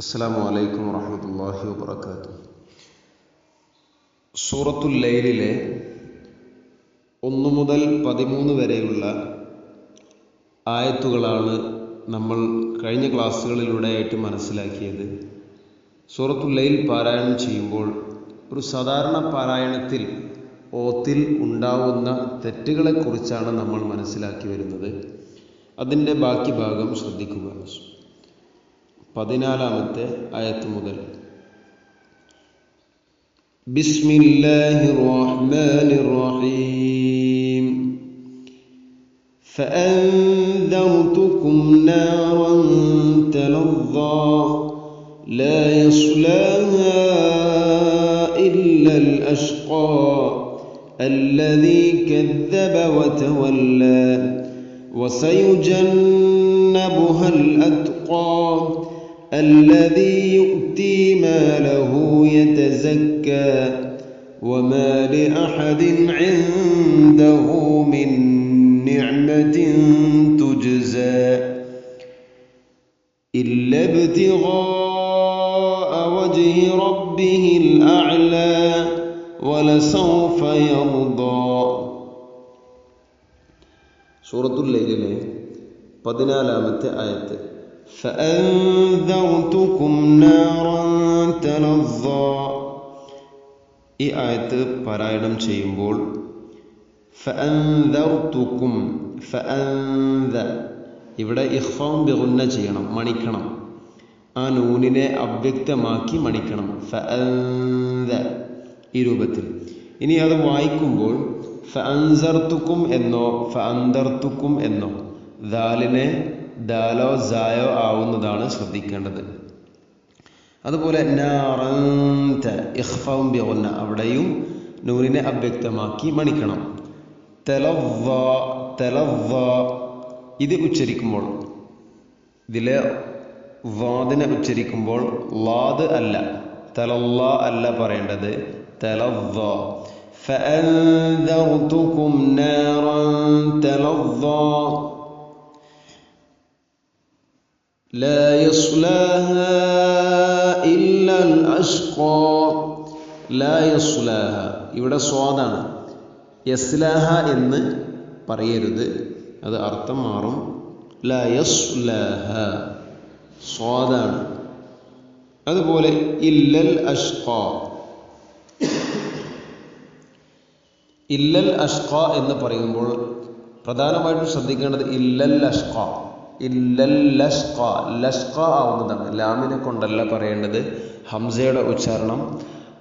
അസ്സലാമു അലൈക്കും വറഹ്മത്തുള്ളാഹി വബറകാതുഹു. സൂറത്തുൽ ലൈലിലെ 1 മുതൽ 13 വരെയുള്ള ആയത്തുകളാണ് നമ്മൾ കഴിഞ്ഞ ക്ലാസ്സുകളിലൂടെയായിട്ട് മനസ്സിലാക്കിയത്. സൂറത്തുൽ ലൈൽ പാരായണം ചെയ്യുമ്പോൾ ഒരു സാധാരണ പാരായണത്തിൽ ഓത്തിൽ ഉണ്ടാവുന്ന തെറ്റുകളെക്കുറിച്ചാണ് നമ്മൾ മനസ്സിലാക്കി വരുന്നത്. അതിൻ്റെ ബാക്കി ഭാഗം ശ്രദ്ധിക്കുക. 14-ാമത്തെ ആയത്ത് മുതൽ. ബിസ്മില്ലാഹിർ റഹ്മാനിർ റഹീം. ഫഅൻദർതുകും നാറൻ തലദ്ദാ ലാ യസ്ലാഹാ ഇല്ലൽ അഷ്ഖാ അല്ലദീ കദ്ദബ വതവല്ലാ വസയുജന്നബുഹൽ അത്ഖാ الذي يؤتي ماله يتزكى وما لأحد عنده من نعمة تجزى إلا ابتغاء وجه ربه الأعلى ولسوف يرضى. സൂറത്തുൽ ലൈലിലെ 14-ാമത്തെ ആയത്ത്. فأنذرتكم نارا تلظى. ഈ ആയത്ത് പാരായണം ചെയ്യുമ്പോൾ ഫഅൻദർതുകും ഇവിടെ ഇഖ്ഫാം ബിഗുന്ന ചെയ്യണം, മണിക്കണം. ആ നൂനിനെ അവ്യക്തമാക്കി മണിക്കണം. ഈ രൂപത്തിൽ. ഇനി അത് വായിക്കുമ്പോൾ ഫഅൻസർതുകും എന്നോ ഫഅൻദർതുകും എന്നോ ദാലിനെ ദാലോ സായോ ആവുന്നതാണ് ശ്രദ്ധിക്കേണ്ടത്. അതുപോലെ നാറന്ത ഇഖ്ഫാഉം ബിഗുന്ന, അവിടെയും നൂനിനെ അവ്യക്തമാക്കി മണിക്കണം. തലവ്വ ഇത് ഉച്ചരിക്കുമ്പോൾ, ഇതിലെ വാദിനെ ഉച്ചരിക്കുമ്പോൾ ലാദ് അല്ല, തലല്ല അല്ല പറയേണ്ടത്, തലവ്വ. ഫഅൻദർതുകും നാറൻ തലവ്വ لا يصلاها إلا الأشقى. لا يصلاها ഇവിടെ സ്വാദാണ്. യസ്ലാഹ എന്ന് പറയരുത്, അത് അർത്ഥം മാറും. ലാ യസ്ലാഹ സ്വാദാണ്. അതുപോലെ ഇല്ലൽ അഷ്ഖാ, ഇല്ലൽ അഷ്ഖാ എന്ന് പറയുമ്പോൾ പ്രധാനമായിട്ടും ശ്രദ്ധിക്കേണ്ടത് ഇല്ലൽ അഷ്ഖാ, ലഷ്ഖ ആവുന്നതാണ്. ലാമിനെ കൊണ്ടല്ല പറയേണ്ടത്, ഹംസയുടെ ഉച്ചാരണം.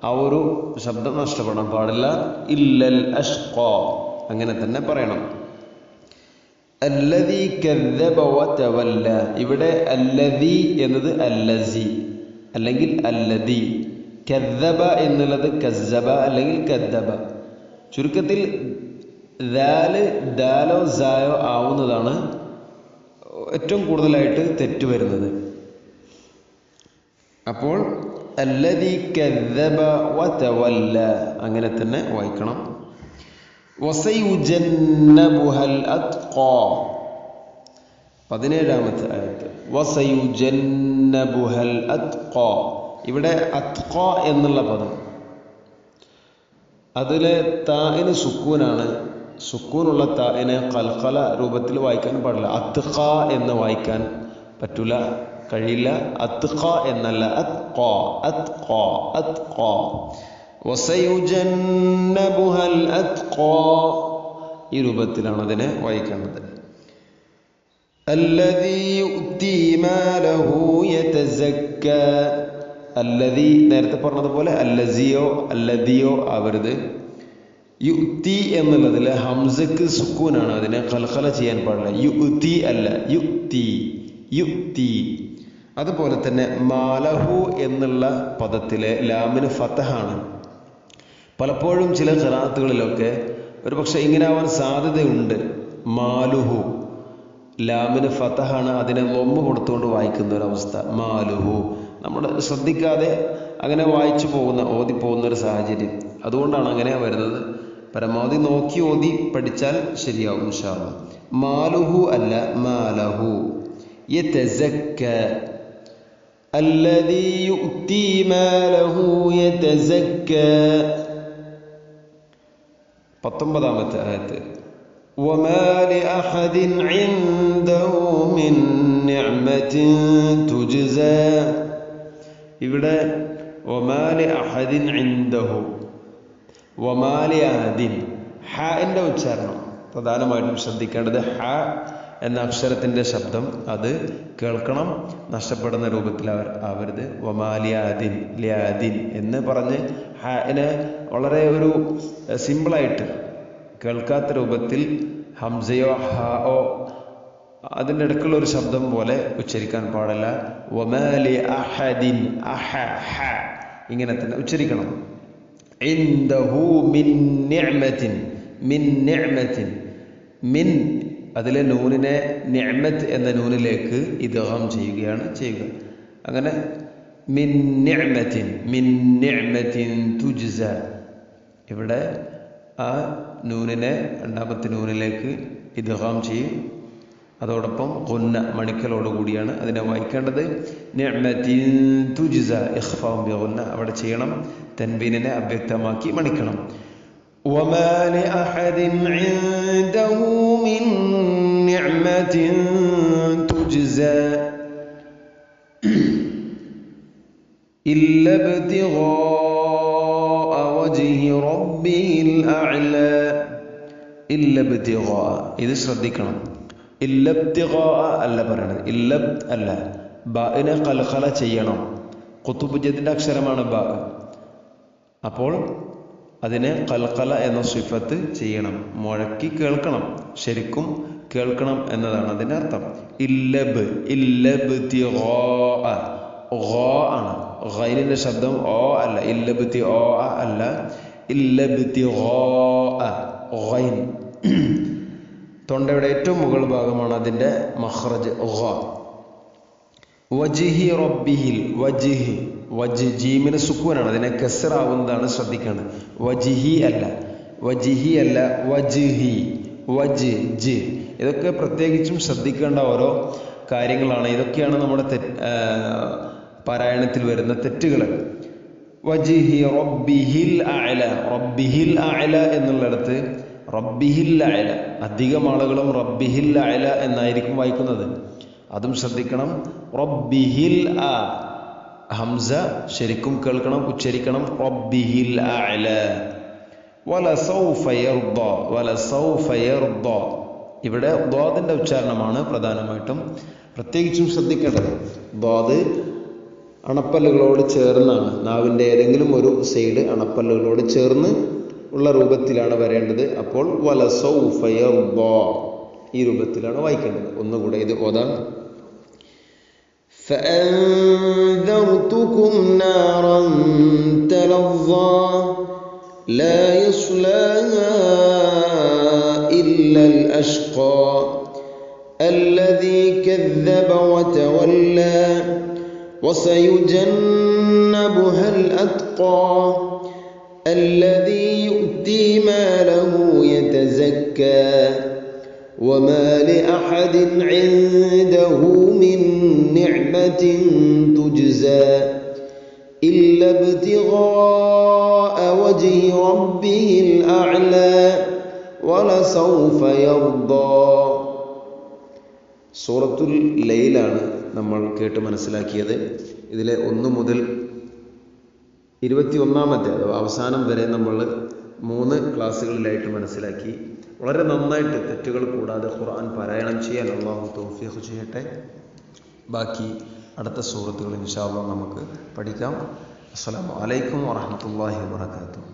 ആ ഒരു ശബ്ദം നഷ്ടപ്പെടാൻ പാടില്ല. ഇല്ലൽ അഷ്ഖാ അങ്ങനെ തന്നെ പറയണം. അല്ലദീ കദ്ദബ വതവല്ല, ഇവിടെ അല്ലദീ എന്നത് അല്ലസി അല്ലെങ്കിൽ അല്ലദീ. കദ്ദബ എന്നുള്ളത് കസ്സബ അല്ലെങ്കിൽ കദ്ദബ. ചുരുക്കത്തിൽ ദാലോ സായോ ആവുന്നതാണ് ഏറ്റവും കൂടുതലായിട്ട് തെറ്റ് വരുന്നത്. അപ്പോൾ അല്ലദീ കദ്ദബ വതവല്ല അങ്ങനെ തന്നെ വായിക്കണം. വസയുജന്നബുഹൽ അത്ഖാ 17-ാമത്തെ ആയത്ത്. വസയുജന്നബുഹൽ അത്ഖാ, ഇവിടെ അത്ഖാ എന്നുള്ള പദം അതിലെ താഇന് സുക്കൂനാണ്. സുക്കൂനുള്ള താഇനെ ഖൽഖല രൂപത്തിൽ വായിക്കാൻ പാടില്ല. അത്ഖാ എന്ന് വായിക്കാൻ പറ്റൂല, കഴിയില്ല. അത്ഖാ എന്നല്ല, അത്ഖാ അത്ഖാ അത്ഖാ. വസയുജന്നബുഹൽ അത്ഖാ ഈ രൂപത്തിലാണ് അതിനെ വായിക്കേണ്ടത്. അല്ലദീ യുഅ്തി മാലഹു യതസക്ക. അല്ലദീ നേരത്തെ പറഞ്ഞതുപോലെ അല്ലസിയോ അല്ലദിയോ ആവരുത്. യുഅ്തി എന്നുള്ളതിൽ ഹംസക്ക് സുക്കൂനാണ്, അതിനെ ഖൽഖല ചെയ്യാൻ പാടില്ല. യുഅ്തി അല്ല, യുഅ്തി യുഅ്തി. അതുപോലെ തന്നെ മാലഹു എന്നുള്ള പദത്തിലെ ലാമിന് ഫതഹാണ്. പലപ്പോഴും ചില ഖിറാഅത്തുകളിലൊക്കെ ഒരു പക്ഷെ ഇങ്ങനെ ആവാൻ സാധ്യതയുണ്ട്. മാലുഹു ലാമിന് ഫതഹാണ്, അതിനെ ലൊമ്മ് കൊടുത്തുകൊണ്ട് വായിക്കുന്ന ഒരവസ്ഥ. മാലുഹു നമ്മൾ ശ്രദ്ധിക്കാതെ അങ്ങനെ വായിച്ചു പോകുന്ന ഓതി പോകുന്ന ഒരു സാഹചര്യം. അതുകൊണ്ടാണ് അങ്ങനെ വരുന്നത്. പരമാവധി നോക്കി ഓതി പഠിച്ചാൽ ശരിയാവും ഇൻഷാ അല്ലാഹ്. മാലുഹു അല്ല, മാലഹു. യതസക്ക الذي يؤتي ماله يتزكى. 19-ാമത്തെ ആയത്ത് وما لأحد عنده من نعمة تجزى. ഇവിടെ وما لأحد عنده, وما لأحد, ഹാന്റെ ഉച്ചാരണം പ്രധാനമായിട്ടും ശ്രദ്ധിക്കേണ്ടത്. ഹ എന്ന അക്ഷരത്തിന്റെ ശബ്ദം അത് കേൾക്കണം, നഷ്ടപ്പെടുന്ന രൂപത്തിൽ ആവരുത്. വമാലിയാദിൻ ലിയാദിൻ എന്ന് പറഞ്ഞ് ഹാനെ വളരെ ഒരു സിമ്പിളായിട്ട് കേൾക്കാത്ത രൂപത്തിൽ ഹംസയോ ഹാഓ അതിൻ്റെ ഇടയ്ക്കുള്ള ഒരു ശബ്ദം പോലെ ഉച്ചരിക്കാൻ പാടില്ല. വമാലി അഹദിൻ, അഹ ഹ ഇങ്ങനെ തന്നെ ഉച്ചരിക്കണം. ഇൻദഹു മിൻ നിഅമത്തിൻ, മിൻ നിഅമത്തിൻ, മിൻ അതിലെ നൂനിനെ നിഅമത്ത് എന്ന നൂനിലേക്ക് ഇദ്ഗാം ചെയ്യുകയാണ് ചെയ്യുക. അങ്ങനെ മിൻ നിഅമത്തിൻ, മിൻ നിഅമത്തിൻ തുജ്സ. ഇവിടെ ആ നൂനിനെ രണ്ടാമത്തെ നൂനിലേക്ക് ഇദ്ഗാം ചെയ്യും. അതോടൊപ്പം ഖുന്ന മണിക്കലോടുകൂടിയാണ് അതിനെ വായിക്കേണ്ടത്. നിഅമത്തിൻ തുജ്സ ഇഖ്ഫാഉ ബിഗുന്ന അവിടെ ചെയ്യണം. തൻവീനിനെ അവ്യക്തമാക്കി മണിക്കണം. وما لأحد عنده من نعمة تجزى إلا ابتغاء وجه ربه الأعلى. إلا ابتغاء ഇത് ശ്രദ്ധിക്കണം. إلا ابتغاء അല്ല പറയണത്, ഇല്ല അല്ല. ബാഇനെ ഖൽഖല ചെയ്യണം. ഖുതുബുജ്ജത്തിന്റെ അക്ഷരമാണ് ബാ. അപ്പോൾ അതിനെ ഖൽഖല എന്ന സിഫത്ത് ചെയ്യണം, മുഴക്കി കേൾക്കണം, ശരിക്കും കേൾക്കണം എന്നതാണ് അതിൻ്റെ അർത്ഥം. ഇല്ലബ്, ഇല്ലബ്തിഗാഅ, ഗാ ആണ്. ഗൈനിന്റെ ശബ്ദം ഓ അല്ല, ഇല്ലബ്തി ഓ അല്ല, ഇല്ലബ്തിഗാഅ ഗൈൻ. തൊണ്ടയുടെ ഏറ്റവും മുകൾ ഭാഗമാണ് അതിൻ്റെ മഖ്റജ് ഗാ. വജ്ഹി റബ്ബിഹിൽ, വജ്ഹ്, വജ് ജീമിന് സുക്കൂനാണ്, അതിനെ കസ്റാവുന്നതാണ് ശ്രദ്ധിക്കേണ്ടത്. വജ്ഹി അല്ല, വജ്ഹി അല്ല, വജ്ഹി, വജ് ജ്. ഇതൊക്കെ പ്രത്യേകിച്ചും ശ്രദ്ധിക്കേണ്ട ഓരോ കാര്യങ്ങളാണ്. ഇതൊക്കെയാണ് നമ്മുടെ പാരായണത്തിൽ വരുന്ന തെറ്റുകൾ. വജ്ഹി റബ്ബിഹിൽ അഅല, റബ്ബിഹിൽ അഅല എന്നുള്ളിടത്ത് റബ്ബിഹിൽ അഅല, അധികം ആളുകളും റബ്ബിഹിൽ അഅല എന്നായിരിക്കും വായിക്കുന്നത്. അതും ശ്രദ്ധിക്കണം. റബ്ബിഹിൽ ആ ഹംസ ശരിക്കും കേൾക്കണം, ഉച്ചരിക്കണം. റബ്ബിഹിൽ അഅല. വലസൗഫ യർദ, വലസൗഫ യർദ. ഇവിടെ ദ്വാദിന്റെ ഉച്ചാരണമാണ് പ്രധാനമായിട്ടും പ്രത്യേകിച്ചും ശ്രദ്ധിക്കേണ്ടത്. ദ്വാദ് അണപ്പല്ലുകളോട് ചേർന്നാണ്, നാവിൻ്റെ ഏതെങ്കിലും ഒരു സൈഡ് അണപ്പല്ലുകളോട് ചേർന്ന് ഉള്ള രൂപത്തിലാണ് വരേണ്ടത്. അപ്പോൾ വലസൗഫ യർദ ഈ രൂപത്തിലാണ് വായിക്കേണ്ടത്. ഒന്നുകൂടെ ഇത് ഓതാം. فأنذرتكم نارا تلظى لا يصلاها إلا الأشقى الذي كذب وتولى وسيجنبها الأتقى الذي يؤتي ماله يتزكى وما لأحد عنده من نعمة تجزى إلا ابتغاء وجه ربه الأعلى ولسوف يرضى. സൂറത്തുൽ ലൈലാണ് നമ്മൾ കേട്ട് മനസ്സിലാക്കിയത്. ഇതിലെ 1 മുതൽ 21-ാമത്തെ അഥവാ അവസാനം വരെ നമ്മൾ 3 ക്ലാസ്സുകളിലായിട്ട് മനസ്സിലാക്കി. വളരെ നന്നായിട്ട് തെറ്റുകൾ കൂടാതെ ഖുർആൻ പാരായണം ചെയ്യാൻ അല്ലാഹു തൗഫീഖ് ചെയ്യട്ടെ. ബാക്കി അടുത്ത സൂറത്തുകൾ ഇൻഷാ അല്ലാഹ് നമുക്ക് പഠിക്കാം. അസ്സലാമു അലൈക്കും വറഹ്മത്തുള്ളാഹി വബറകാതുഹു.